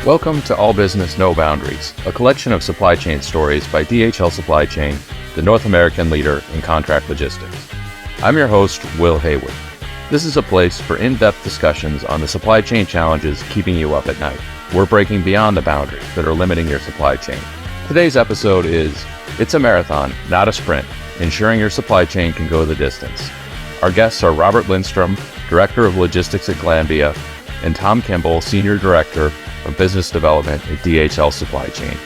Welcome to All Business, No Boundaries, a collection of supply chain stories by DHL Supply Chain, the North American leader in contract logistics. I'm your host, Will Haywood. This is a place for in-depth discussions on the supply chain challenges keeping you up at night. We're breaking beyond the boundaries that are limiting your supply chain. Today's episode is, It's a Marathon, Not a Sprint, ensuring your supply chain can go the distance. Our guests are Robert Lindstrom, Director of Logistics at Glanbia, and Tom Kimball, Senior Director of Business Development at DHL Supply Chain.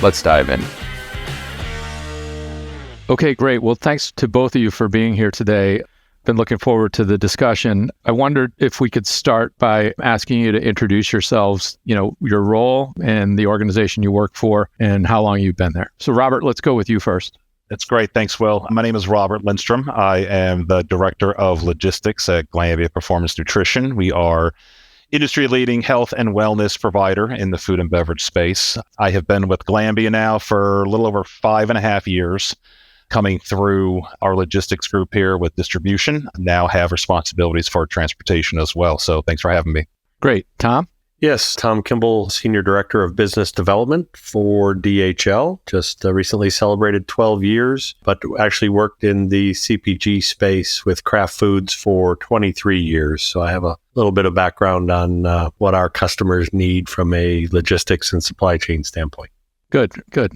Let's dive in. Okay, great. Well, thanks to both of you for being here today. Been looking forward to the discussion. I wondered if we could start by asking you to introduce yourselves, your role and the organization you work for and how long you've been there. So Robert, let's go with you first. That's great. Thanks, Will. My name is Robert Lindstrom. I am the Director of Logistics at Glanbia Performance Nutrition. We are industry-leading health and wellness provider in the food and beverage space. I have been with Glanbia now for a little over 5.5 years, coming through our logistics group here with distribution. Now have responsibilities for transportation as well. So thanks for having me. Great. Tom? Yes, Tom Kimball, Senior Director of Business Development for DHL. Just recently celebrated 12 years, but actually worked in the CPG space with Kraft Foods for 23 years. So I have a little bit of background on what our customers need from a logistics and supply chain standpoint. Good. Well,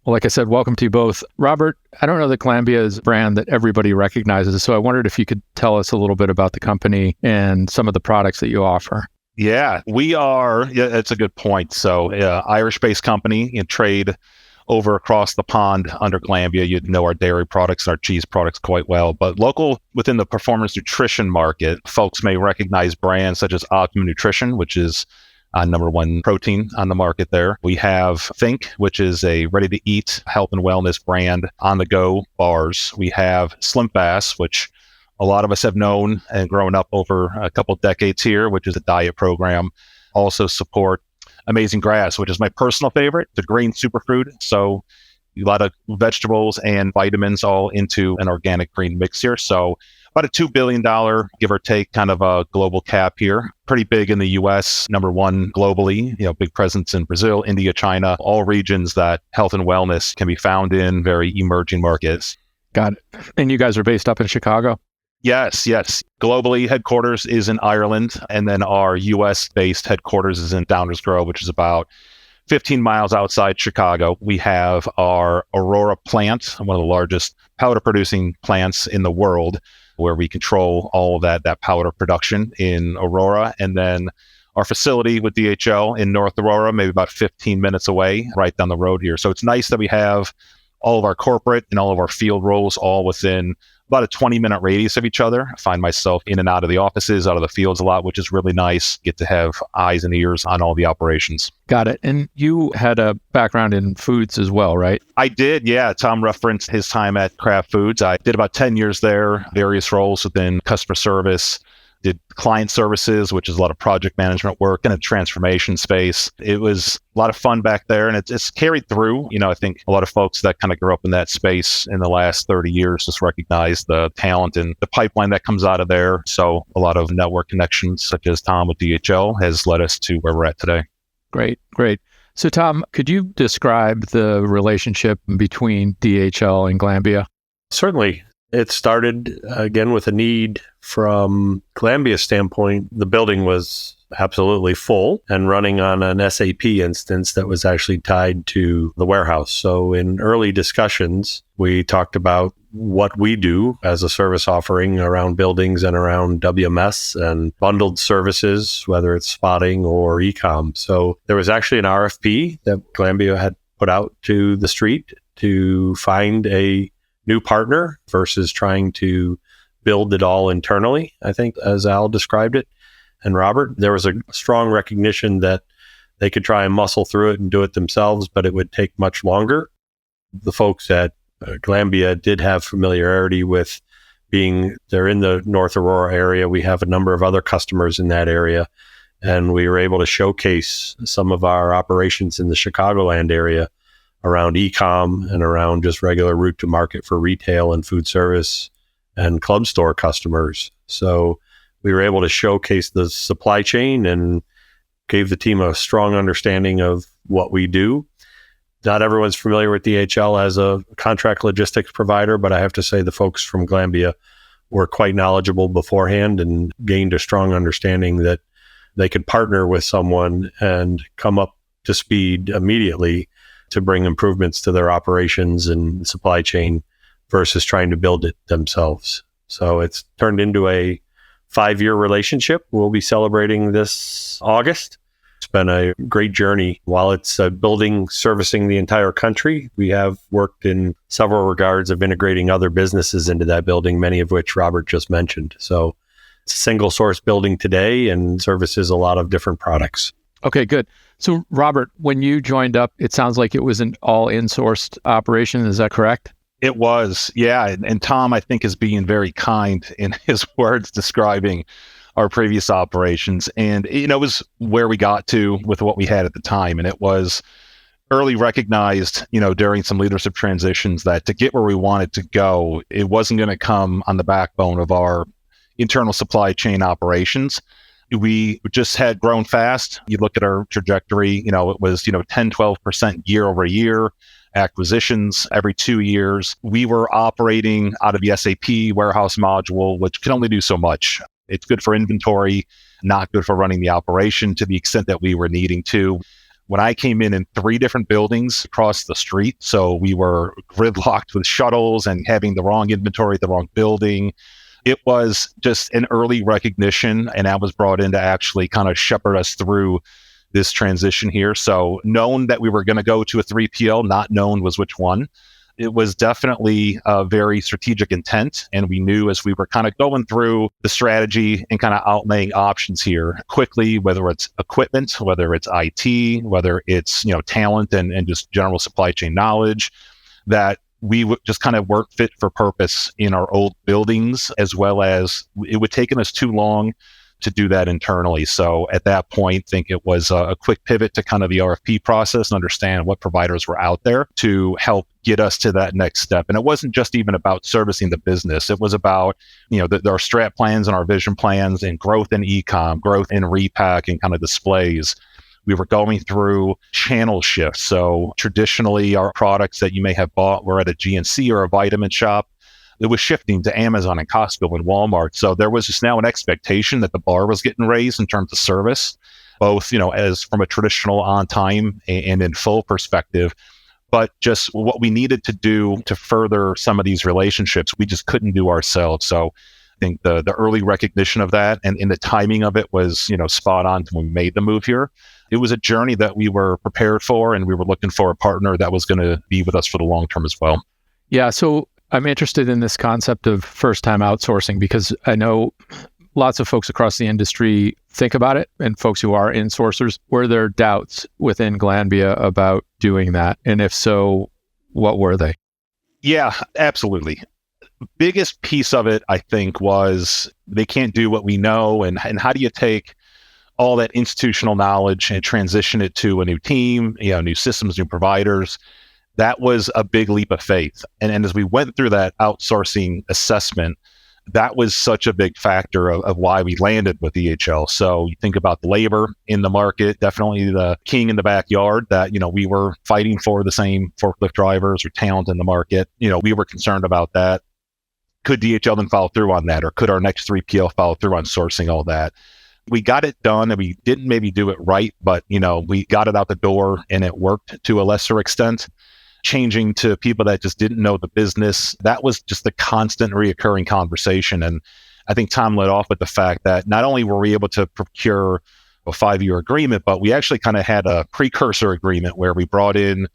like I said, welcome to you both. Robert, I don't know that Glanbia is a brand that everybody recognizes, so I wondered if you could tell us a little bit about the company and some of the products that you offer. Yeah, we are. Yeah, that's a good point. So Irish-based company in trade over across the pond under Glanbia. You'd know our dairy products and our cheese products quite well. But local within the performance nutrition market, folks may recognize brands such as Optimum Nutrition, which is number one protein on the market there. We have Think, which is a ready-to-eat health and wellness brand, on-the-go bars. We have Slim Fast, which a lot of us have known and grown up over a couple of decades here, which is a diet program. Also support Amazing Grass, which is my personal favorite, the green superfood. So a lot of vegetables and vitamins all into an organic green mix here. So about a $2 billion, give or take, kind of a global cap here. Pretty big in the U.S., number one globally, big presence in Brazil, India, China, all regions that health and wellness can be found in, very emerging markets. Got it. And you guys are based up in Chicago? Yes. Globally, headquarters is in Ireland, and then our U.S.-based headquarters is in Downers Grove, which is about 15 miles outside Chicago. We have our Aurora plant, one of the largest powder-producing plants in the world, where we control all of that powder production in Aurora. And then our facility with DHL in North Aurora, maybe about 15 minutes away, right down the road here. So it's nice that we have all of our corporate and all of our field roles all within about a 20-minute radius of each other. I find myself in and out of the offices, out of the fields a lot, which is really nice. Get to have eyes and ears on all the operations. Got it. And you had a background in foods as well, right? I did, yeah. Tom referenced his time at Kraft Foods. I did about 10 years there, various roles within customer service, did client services, which is a lot of project management work in a transformation space. It was a lot of fun back there, and it's carried through. I think a lot of folks that kind of grew up in that space in the last 30 years just recognize the talent and the pipeline that comes out of there. So a lot of network connections, such as Tom with DHL, has led us to where we're at today. Great. So Tom, could you describe the relationship between DHL and Glanbia? Certainly. It started, again, with a need from Glanbia's standpoint. The building was absolutely full and running on an SAP instance that was actually tied to the warehouse. So in early discussions, we talked about what we do as a service offering around buildings and around WMS and bundled services, whether it's spotting or e-com. So there was actually an RFP that Glanbia had put out to the street to find a new partner versus trying to build it all internally, I think, as Al described it. And Robert, there was a strong recognition that they could try and muscle through it and do it themselves, but it would take much longer. The folks at Glanbia did have familiarity with they're in the North Aurora area. We have a number of other customers in that area, and we were able to showcase some of our operations in the Chicagoland area around e-com and around just regular route to market for retail and food service and club store customers. So we were able to showcase the supply chain and gave the team a strong understanding of what we do. Not everyone's familiar with DHL as a contract logistics provider, but I have to say the folks from Glanbia were quite knowledgeable beforehand and gained a strong understanding that they could partner with someone and come up to speed immediately to bring improvements to their operations and supply chain versus trying to build it themselves. So it's turned into a 5-year relationship. We'll be celebrating this August. It's been a great journey. While it's a building servicing the entire country, we have worked in several regards of integrating other businesses into that building, many of which Robert just mentioned. So it's a single source building today and services a lot of different products. Okay, good. So Robert, when you joined up, it sounds like it was an all in-sourced operation. Is that correct? It was, yeah. And Tom, I think, is being very kind in his words describing our previous operations. And, it was where we got to with what we had at the time. And it was early recognized, during some leadership transitions that to get where we wanted to go, it wasn't going to come on the backbone of our internal supply chain operations. We just had grown fast. You look at our trajectory, it was, 10, 12% year over year. Acquisitions every 2 years. We were operating out of the SAP warehouse module, which can only do so much. It's good for inventory, not good for running the operation to the extent that we were needing to. When I came in 3 different buildings across the street, so we were gridlocked with shuttles and having the wrong inventory at the wrong building. It was just an early recognition, and I was brought in to actually kind of shepherd us through this transition here. So known that we were going to go to a 3PL, not known was which one. It was definitely a very strategic intent. And we knew as we were kind of going through the strategy and kind of outlaying options here quickly, whether it's equipment, whether it's IT, whether it's, talent and just general supply chain knowledge, that we would just kind of weren't fit for purpose in our old buildings, as well as it would taken us too long to do that internally. So at that point, I think it was a quick pivot to kind of the RFP process and understand what providers were out there to help get us to that next step. And it wasn't just even about servicing the business. It was about, our strat plans and our vision plans and growth in e-com, growth in repack and kind of displays. We were going through channel shifts. So traditionally, our products that you may have bought were at a GNC or a vitamin shop. It was shifting to Amazon and Costco and Walmart. So there was just now an expectation that the bar was getting raised in terms of service, both, as from a traditional on time and in full perspective, but just what we needed to do to further some of these relationships, we just couldn't do ourselves. So I think the early recognition of that and the timing of it was, spot on when we made the move here. It was a journey that we were prepared for, and we were looking for a partner that was going to be with us for the long term as well. Yeah. So I'm interested in this concept of first-time outsourcing because I know lots of folks across the industry think about it, and folks who are insourcers. Were there doubts within Glanbia about doing that? And if so, what were they? Yeah, absolutely. Biggest piece of it, I think, was they can't do what we know, and how do you take all that institutional knowledge and transition it to a new team, new systems, new providers? That was a big leap of faith. And as we went through that outsourcing assessment, that was such a big factor of why we landed with DHL. So you think about the labor in the market, definitely the king in the backyard that, we were fighting for the same forklift drivers or talent in the market. We were concerned about that. Could DHL then follow through on that? Or could our next 3PL follow through on sourcing all that? We got it done and we didn't maybe do it right, but, we got it out the door and it worked to a lesser extent. Changing to people that just didn't know the business. That was just the constant reoccurring conversation. And I think Tom led off with the fact that not only were we able to procure a 5-year agreement, but we actually kind of had a precursor agreement where we brought in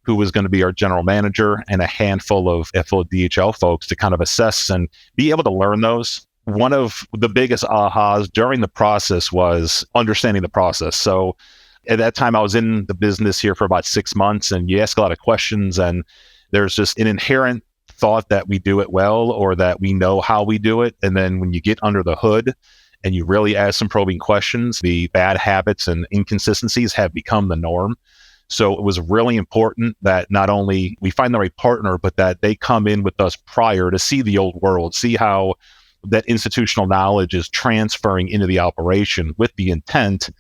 who was going to be our general manager and a handful of DHL folks to kind of assess and be able to learn those. One of the biggest ahas during the process was understanding the process. So at that time, I was in the business here for about 6 months, and you ask a lot of questions, and there's just an inherent thought that we do it well or that we know how we do it. And then when you get under the hood and you really ask some probing questions, the bad habits and inconsistencies have become the norm. So it was really important that not only we find the right partner, but that they come in with us prior to see the old world, see how that institutional knowledge is transferring into the operation with the intent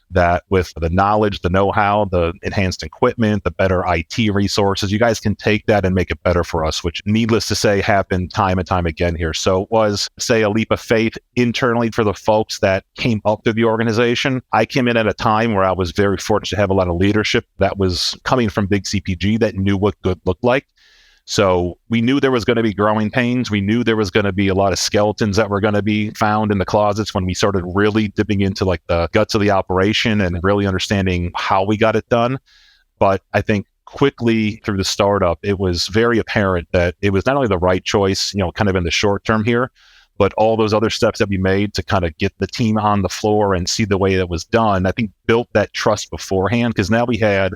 that with the knowledge, the know-how, the enhanced equipment, the better IT resources, you guys can take that and make it better for us, which needless to say happened time and time again here. So it was, say, a leap of faith internally for the folks that came up through the organization. I came in at a time where I was very fortunate to have a lot of leadership that was coming from big CPG that knew what good looked like. So we knew there was going to be growing pains. We knew there was going to be a lot of skeletons that were going to be found in the closets when we started really dipping into like the guts of the operation and really understanding how we got it done. But I think quickly through the startup, it was very apparent that it was not only the right choice, kind of in the short term here, but all those other steps that we made to kind of get the team on the floor and see the way that was done, I think built that trust beforehand, because now we had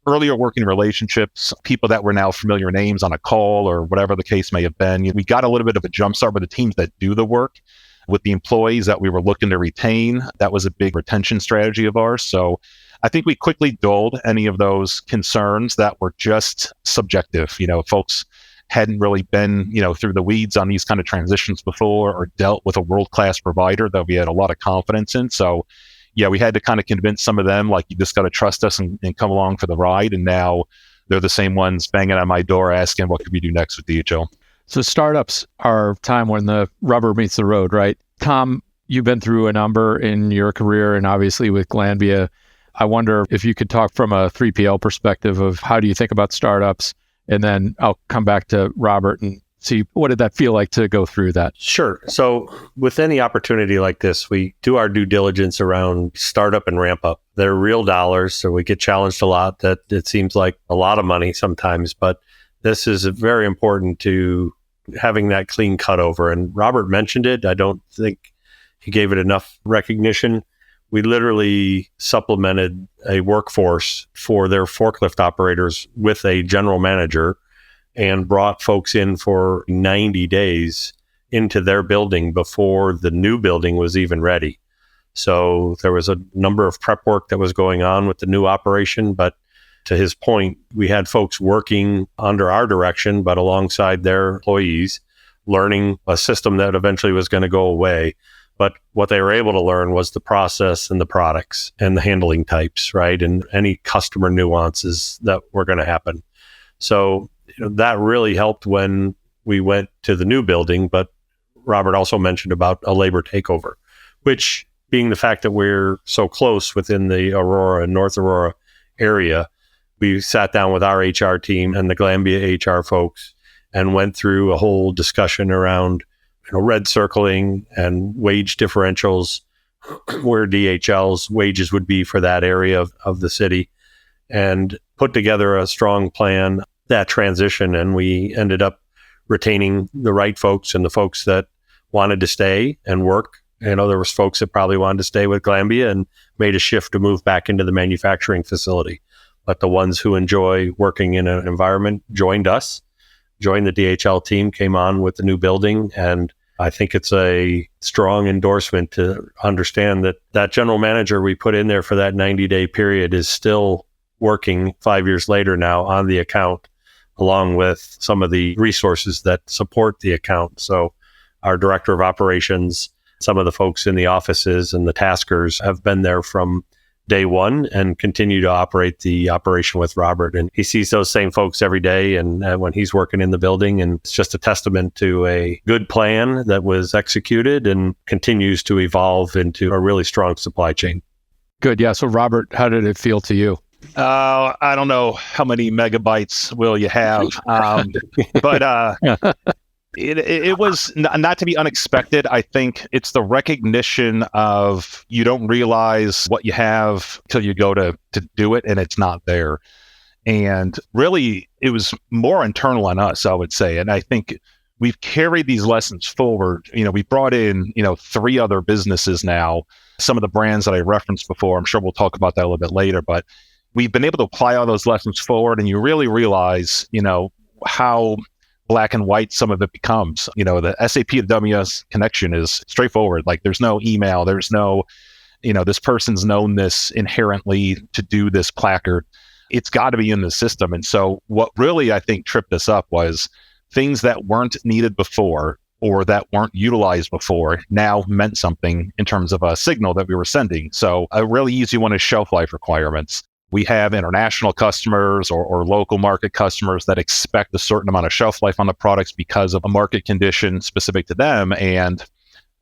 earlier working relationships, people that were now familiar names on a call or whatever the case may have been. We got a little bit of a jump start with the teams that do the work, with the employees that we were looking to retain. That was a big retention strategy of ours. So I think we quickly dulled any of those concerns that were just subjective. Folks hadn't really been, through the weeds on these kind of transitions before or dealt with a world-class provider that we had a lot of confidence in. So yeah, we had to kind of convince some of them, like, you just got to trust us and come along for the ride. And now they're the same ones banging on my door asking, what could we do next with DHL? So startups are time when the rubber meets the road, right? Tom, you've been through a number in your career and obviously with Glanbia. I wonder if you could talk from a 3PL perspective of how do you think about startups? And then I'll come back to Robert and see, what did that feel like to go through that? Sure. So with any opportunity like this, we do our due diligence around startup and ramp up. They're real dollars, so we get challenged a lot. That it seems like a lot of money sometimes, but this is very important to having that clean cutover. And Robert mentioned it. I don't think he gave it enough recognition. We literally supplemented a workforce for their forklift operators with a general manager and brought folks in for 90 days into their building before the new building was even ready. So there was a number of prep work that was going on with the new operation. But to his point, we had folks working under our direction, but alongside their employees, learning a system that eventually was going to go away. But what they were able to learn was the process and the products and the handling types, right? And any customer nuances that were going to happen. So that really helped when we went to the new building. But Robert also mentioned about a labor takeover, which, being the fact that we're so close within the Aurora and North Aurora area, we sat down with our HR team and the Glanbia HR folks and went through a whole discussion around red circling and wage differentials, where DHL's wages would be for that area of the city, and put together a strong plan that transition. And we ended up retaining the right folks and the folks that wanted to stay and work. There was folks that probably wanted to stay with Glanbia and made a shift to move back into the manufacturing facility. But the ones who enjoy working in an environment joined us, joined the DHL team, came on with the new building. And I think it's a strong endorsement to understand that that general manager we put in there for that 90-day period is still working 5 years later now on the account, along with some of the resources that support the account. So our director of operations, some of the folks in the offices and the taskers have been there from day one and continue to operate the operation with Robert. And he sees those same folks every day and when he's working in the building. And it's just a testament to a good plan that was executed and continues to evolve into a really strong supply chain. Good. Yeah. So Robert, how did it feel to you? I don't know how many megabytes will you have, but it was not to be unexpected. I think it's the recognition of you don't realize what you have till you go to do it, and it's not there. And really, it was more internal on us, I would say. And I think we've carried these lessons forward. We brought in, 3 other businesses now, some of the brands that I referenced before. I'm sure we'll talk about that a little bit later, but we've been able to apply all those lessons forward, and you really realize, how black and white some of it becomes. The SAP to WS connection is straightforward. Like, there's no email, there's no, this person's known this inherently to do this placard. It's got to be in the system. And so what really, I think, tripped us up was things that weren't needed before or that weren't utilized before now meant something in terms of a signal that we were sending. So a really easy one is shelf life requirements. We have international customers or local market customers that expect a certain amount of shelf life on the products because of a market condition specific to them. And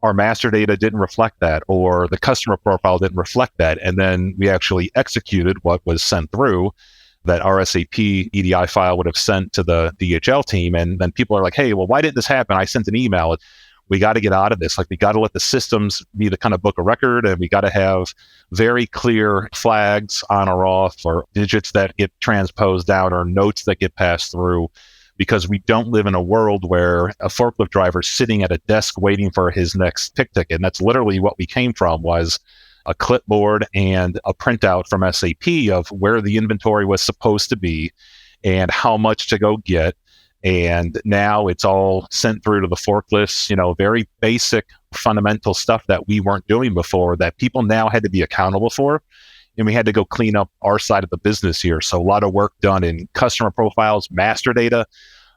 our master data didn't reflect that, or the customer profile didn't reflect that. And then we actually executed what was sent through that our SAP EDI file would have sent to the DHL team. And then people are like, hey, well, why didn't this happen? I sent an email. We got to get out of this. Like, we got to let the systems be the kind of book of record, and we got to have very clear flags on or off, or digits that get transposed down, or notes that get passed through, because we don't live in a world where a forklift driver is sitting at a desk waiting for his next pick ticket. And that's literally what we came from, was a clipboard and a printout from SAP of where the inventory was supposed to be and how much to go get. And now it's all sent through to the forklifts, very basic fundamental stuff that we weren't doing before, that people now had to be accountable for. And we had to go clean up our side of the business here. So a lot of work done in customer profiles, master data.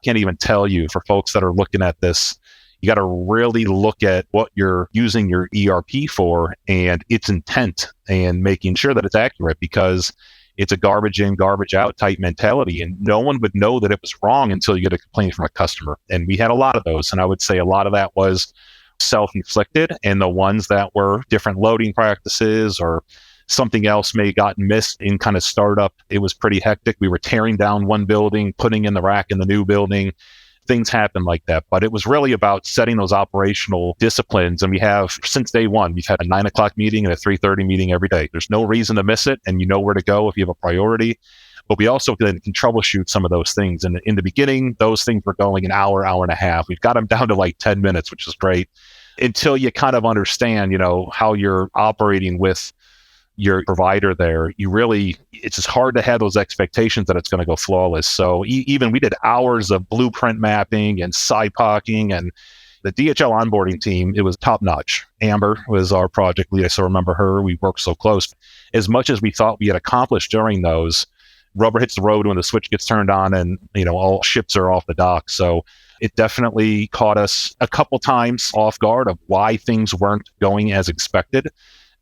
Can't even tell you, for folks that are looking at this, you got to really look at what you're using your ERP for and its intent, and making sure that it's accurate, because it's a garbage in, garbage out type mentality. And no one would know that it was wrong until you get a complaint from a customer. And we had a lot of those. And I would say a lot of that was self-inflicted, and the ones that were different loading practices or something else may have gotten missed in kind of startup. It was pretty hectic. We were tearing down one building, putting in the rack in the new building. Things happen like that. But it was really about setting those operational disciplines. And we have, since day one, we've had a 9:00 meeting and a 3:30 meeting every day. There's no reason to miss it, and you know where to go if you have a priority. But we also can troubleshoot some of those things. And in the beginning, those things were going an hour, hour and a half. We've got them down to like 10 minutes, which is great, until you kind of understand, how you're operating with your provider there. It's just hard to have those expectations that it's going to go flawless. So even we did hours of blueprint mapping and SIPOCing, and the DHL onboarding team, it was top notch. Amber was our project lead. I still remember her. We worked so close. As much as we thought we had accomplished during those, rubber hits the road when the switch gets turned on, and all ships are off the dock. So it definitely caught us a couple times off guard of why things weren't going as expected.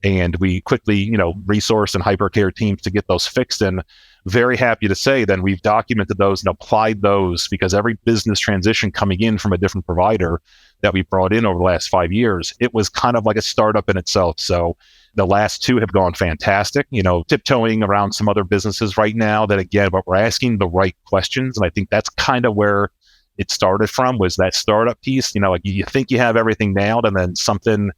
And we quickly, resourced and hypercare teams to get those fixed. And very happy to say then we've documented those and applied those, because every business transition coming in from a different provider that we brought in over the last 5 years, it was kind of like a startup in itself. So the last two have gone fantastic, tiptoeing around some other businesses right now that, again, but we're asking the right questions. And I think that's kind of where it started from, was that startup piece. Like you think you have everything nailed, and then something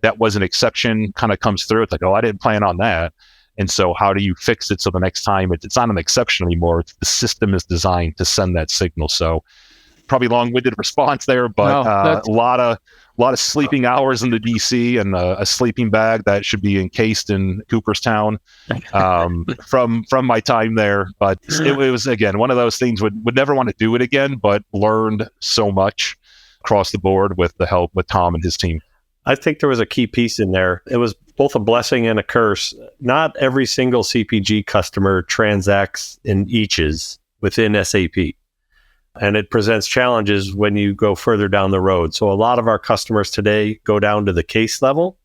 that was an exception kind of comes through. It's like, oh, I didn't plan on that. And so how do you fix it so the next time it's not an exception anymore? The system is designed to send that signal. So probably long-winded response there, but a lot of sleeping hours in the DC, and a sleeping bag that should be encased in Cooperstown from my time there. But it was, again, one of those things, would never want to do it again, but learned so much across the board with the help with Tom and his team. I think there was a key piece in there. It was both a blessing and a curse. Not every single CPG customer transacts in eaches within SAP. And it presents challenges when you go further down the road. So a lot of our customers today go down to the case level.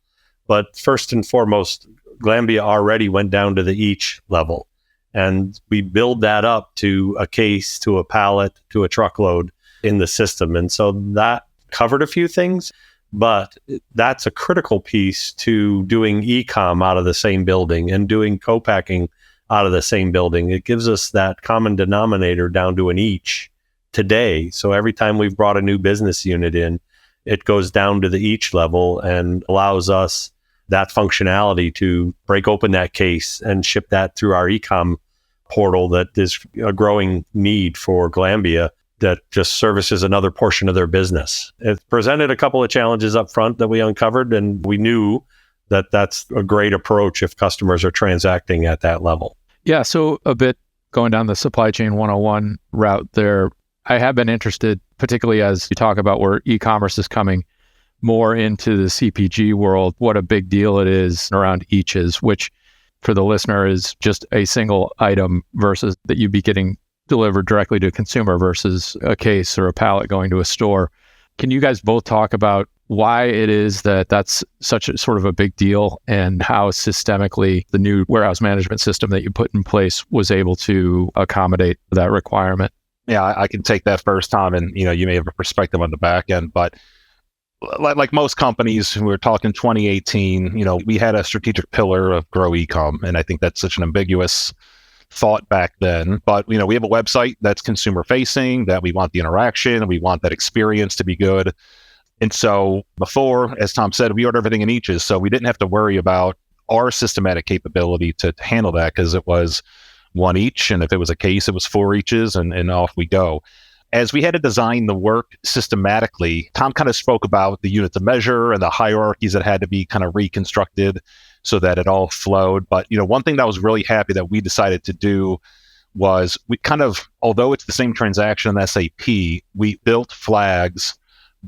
But first and foremost, Glanbia already went down to the each level. And we build that up to a case, to a pallet, to a truckload in the system. And so that covered a few things. But that's a critical piece to doing e-com out of the same building and doing co-packing out of the same building. It gives us that common denominator down to an each today. So every time we've brought a new business unit in, it goes down to the each level and allows us that functionality to break open that case and ship that through our e-com portal that is a growing need for Glanbia, that just services another portion of their business. It presented a couple of challenges up front that we uncovered, and we knew that that's a great approach if customers are transacting at that level. Yeah, so a bit going down the supply chain 101 route there, I have been interested, particularly as you talk about where e-commerce is coming more into the CPG world, what a big deal it is around eaches, which for the listener is just a single item versus that you'd be getting delivered directly to a consumer versus a case or a pallet going to a store. Can you guys both talk about why it is that that's such a sort of a big deal and how systemically the new warehouse management system that you put in place was able to accommodate that requirement? Yeah, I can take that first, Tom, and you may have a perspective on the back end, but like most companies, we were talking 2018, we had a strategic pillar of grow e-com, and I think that's such an ambiguous thought back then. But we have a website that's consumer facing, that we want the interaction, we want that experience to be good. And so before, as Tom said, we order everything in eaches, so we didn't have to worry about our systematic capability to handle that, because it was one each, and if it was a case, it was 4 eaches, and off we go. As we had to design the work systematically, Tom kind of spoke about the units of measure and the hierarchies that had to be kind of reconstructed so that it all flowed. But one thing that I was really happy that we decided to do was we kind of, although it's the same transaction in SAP, we built flags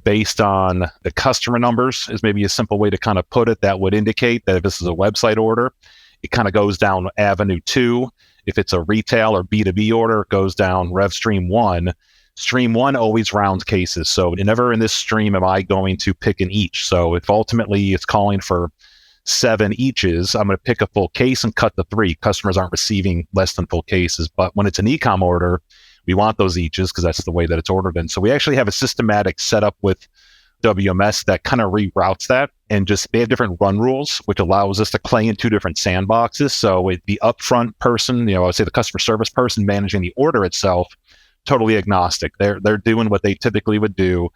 based on the customer numbers, is maybe a simple way to kind of put it, that would indicate that if this is a website order, it kind of goes down Avenue 2. If it's a retail or B2B order, it goes down Rev Stream 1. Stream 1 always rounds cases. So never in this stream am I going to pick an each. So if ultimately it's calling for 7 eaches, I'm going to pick a full case and cut the 3. Customers aren't receiving less than full cases. But when it's an e-com order, we want those eaches because that's the way that it's ordered in. So we actually have a systematic setup with WMS that kind of reroutes that, and just they have different run rules, which allows us to play in 2 different sandboxes. So the upfront person, I would say the customer service person managing the order itself, totally agnostic. They're doing what they typically would do.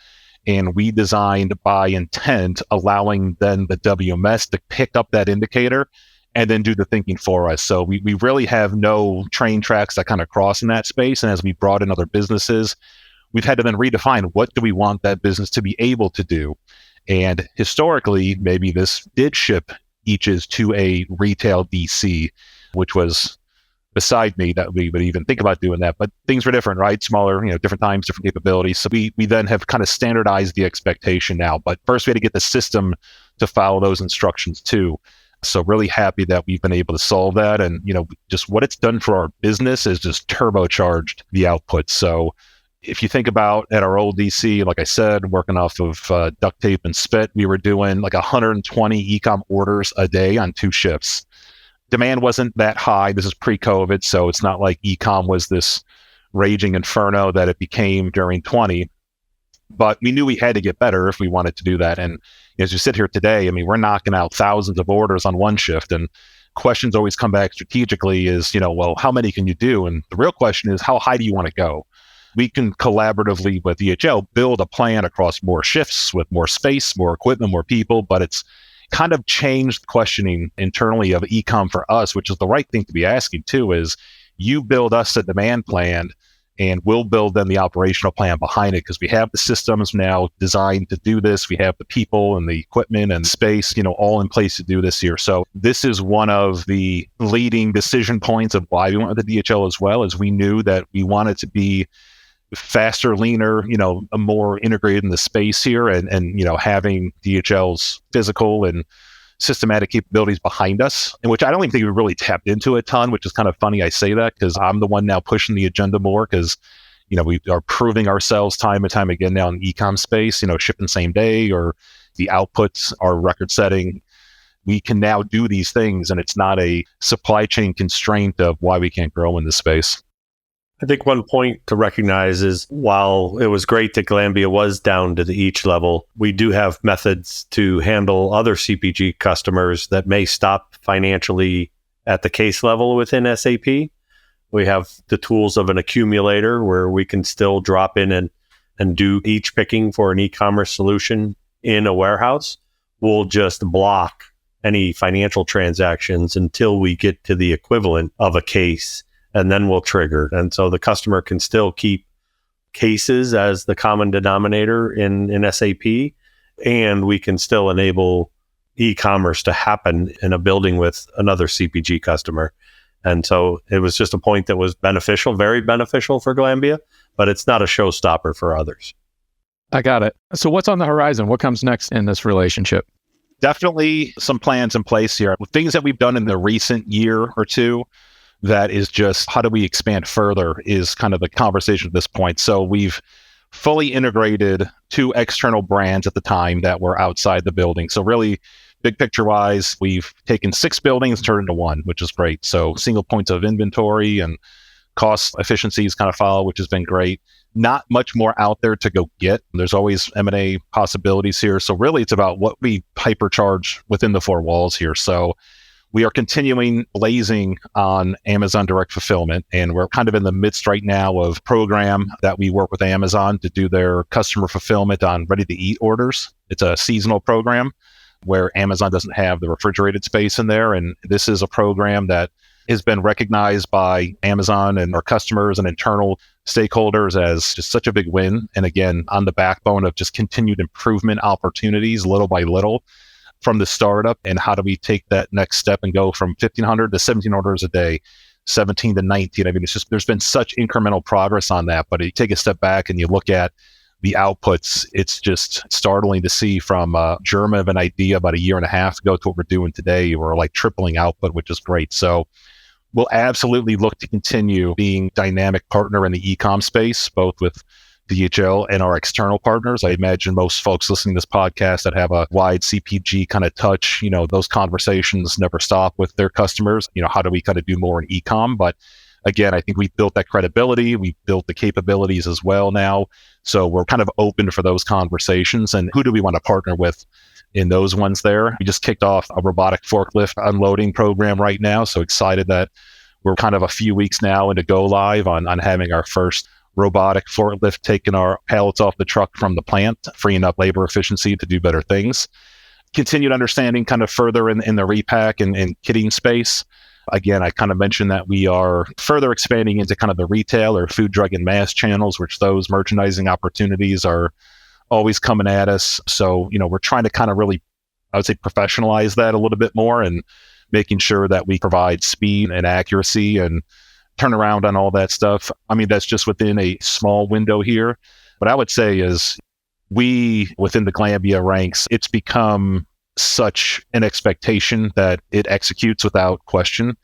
And we designed by intent, allowing then the WMS to pick up that indicator and then do the thinking for us. So we really have no train tracks that kind of cross in that space. And as we brought in other businesses, we've had to then redefine what do we want that business to be able to do. And historically, maybe this did ship eaches to a retail DC, which was beside me that we would even think about doing that. But things were different, right? Smaller, different times, different capabilities. So we then have kind of standardized the expectation now. But first we had to get the system to follow those instructions too. So really happy that we've been able to solve that. And, just what it's done for our business is just turbocharged the output. So if you think about at our old DC, like I said, working off of duct tape and spit, we were doing like 120 e-com orders a day on 2 shifts. Demand wasn't that high. This is pre-COVID, so it's not like e-com was this raging inferno that it became during 20. But we knew we had to get better if we wanted to do that. And as you sit here today, we're knocking out thousands of orders on one shift. And questions always come back strategically is, well, how many can you do? And the real question is, how high do you want to go? We can collaboratively with DHL build a plan across more shifts with more space, more equipment, more people, but it's kind of changed questioning internally of e-com for us, which is the right thing to be asking too, is you build us a demand plan and we'll build then the operational plan behind it, because we have the systems now designed to do this. We have the people and the equipment and space, all in place to do this here. So this is one of the leading decision points of why we went with the DHL as well, as we knew that we wanted to be faster, leaner, more integrated in the space here, and having DHL's physical and systematic capabilities behind us, and which I don't even think we really tapped into a ton, which is kind of funny I say that, because I'm the one now pushing the agenda more, because we are proving ourselves time and time again now in the e-com space, shipping same day, or the outputs are record setting. We can now do these things, and it's not a supply chain constraint of why we can't grow in this space. I think one point to recognize is, while it was great that Glanbia was down to the each level, we do have methods to handle other CPG customers that may stop financially at the case level within SAP. We have the tools of an accumulator where we can still drop in and do each picking for an e-commerce solution in a warehouse. We'll just block any financial transactions until we get to the equivalent of a case, and then we'll trigger. And so the customer can still keep cases as the common denominator in SAP, and we can still enable e-commerce to happen in a building with another CPG customer. And so it was just a point that was beneficial, very beneficial for Glanbia, but it's not a showstopper for others. I got it. So what's on the horizon? What comes next in this relationship? Definitely some plans in place here. Things that we've done in the recent year or two that is just how do we expand further is kind of the conversation at this point. So we've fully integrated 2 external brands at the time that were outside the building. So really, big picture wise, we've taken 6 buildings, turned into 1, which is great. So single points of inventory and cost efficiencies kind of follow, which has been great. Not much more out there to go get. There's always M&A possibilities here. So really, it's about what we hypercharge within the 4 walls here. So we are continuing blazing on Amazon Direct Fulfillment, and we're kind of in the midst right now of a program that we work with Amazon to do their customer fulfillment on ready-to-eat orders. It's a seasonal program where Amazon doesn't have the refrigerated space in there, and this is a program that has been recognized by Amazon and our customers and internal stakeholders as just such a big win. And again, on the backbone of just continued improvement opportunities little by little from the startup, and how do we take that next step and go from 1,500 to 17 orders a day, 17 to 19. I mean, it's just, there's been such incremental progress on that, but you take a step back and you look at the outputs, it's just startling to see from a germ of an idea about a year and a half ago to what we're doing today. We're like tripling output, which is great. So we'll absolutely look to continue being dynamic partner in the e-com space, both with DHL and our external partners. I imagine most folks listening to this podcast that have a wide CPG kind of touch, those conversations never stop with their customers. How do we kind of do more in e-com? But again, I think we've built that credibility. We've built the capabilities as well now. So we're kind of open for those conversations. And who do we want to partner with in those ones there? We just kicked off a robotic forklift unloading program right now. So excited that we're kind of a few weeks now into go live on having our first robotic forklift taking our pallets off the truck from the plant, freeing up labor efficiency to do better things. Continued understanding kind of further in the repack and kitting space. Again, I kind of mentioned that we are further expanding into kind of the retail or food, drug, and mass channels, which those merchandising opportunities are always coming at us. So, we're trying to kind of really, I would say, professionalize that a little bit more and making sure that we provide speed and accuracy and turnaround on all that stuff. I mean, that's just within a small window here. But I would say is we, within the Glanbia ranks, it's become such an expectation that it executes without question.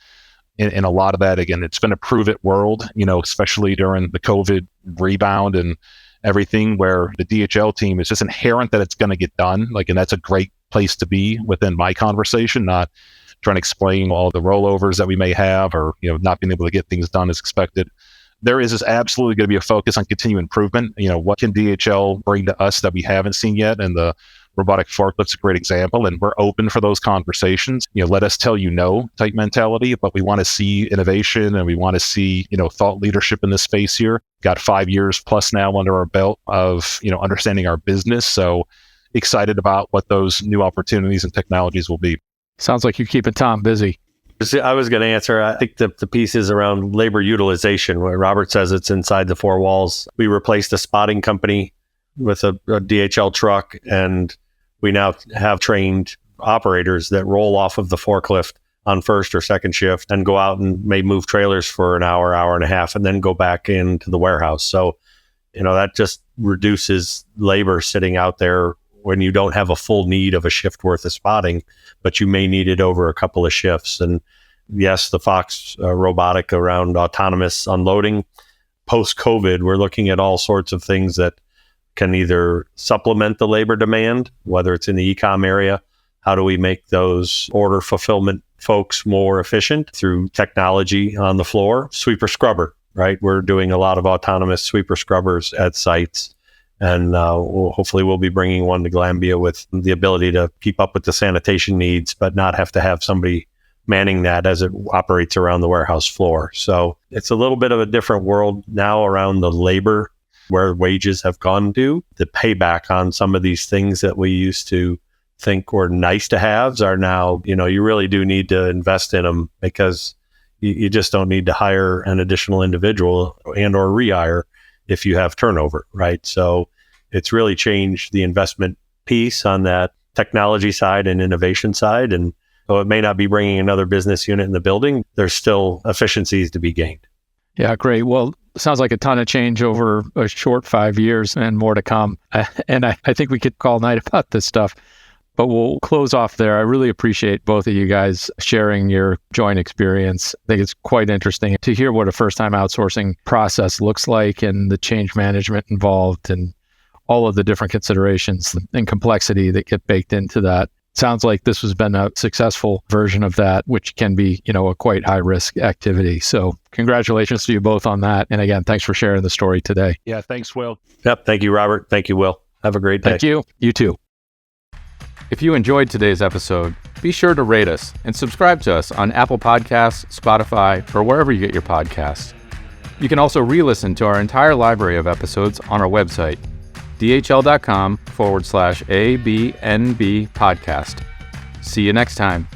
And a lot of that, again, it's been a prove it world, especially during the COVID rebound and everything, where the DHL team is just inherent that it's going to get done. And that's a great place to be within my conversation, not trying to explain all the rollovers that we may have or, not being able to get things done as expected. There is absolutely going to be a focus on continued improvement. What can DHL bring to us that we haven't seen yet? And the robotic forklift's a great example. And we're open for those conversations. Let us tell you no type mentality, but we want to see innovation and we want to see, thought leadership in this space here. Got 5 years plus now under our belt of, understanding our business. So excited about what those new opportunities and technologies will be. Sounds like you're keeping Tom busy. I was going to answer. I think the piece is around labor utilization, where Robert says it's inside the 4 walls. We replaced a spotting company with a DHL truck, and we now have trained operators that roll off of the forklift on first or second shift and go out and may move trailers for an hour, hour and a half, and then go back into the warehouse. So, that just reduces labor sitting out there when you don't have a full need of a shift worth of spotting, but you may need it over a couple of shifts. And yes, the Fox robotic around autonomous unloading. Post-COVID, we're looking at all sorts of things that can either supplement the labor demand, whether it's in the e-com area. How do we make those order fulfillment folks more efficient through technology on the floor? Sweeper scrubber, right? We're doing a lot of autonomous sweeper scrubbers at sites. And hopefully we'll be bringing one to Glanbia with the ability to keep up with the sanitation needs, but not have to have somebody manning that as it operates around the warehouse floor. So it's a little bit of a different world now around the labor, where wages have gone to. The payback on some of these things that we used to think were nice to haves are now, you really do need to invest in them, because you just don't need to hire an additional individual and or rehire if you have turnover, right? So it's really changed the investment piece on that technology side and innovation side. And though it may not be bringing another business unit in the building, there's still efficiencies to be gained. Yeah, great. Well, sounds like a ton of change over a short 5 years and more to come. And I think we could call night about this stuff, but we'll close off there. I really appreciate both of you guys sharing your joint experience. I think it's quite interesting to hear what a first-time outsourcing process looks like and the change management involved and all of the different considerations and complexity that get baked into that. Sounds like this has been a successful version of that, which can be, a quite high risk activity. So congratulations to you both on that. And again, thanks for sharing the story today. Yeah, thanks, Will. Yep. Thank you, Robert. Thank you, Will. Have a great day. Thank you. You too. If you enjoyed today's episode, be sure to rate us and subscribe to us on Apple Podcasts, Spotify, or wherever you get your podcasts. You can also re-listen to our entire library of episodes on our website, dhl.com/ABNB podcast. See you next time.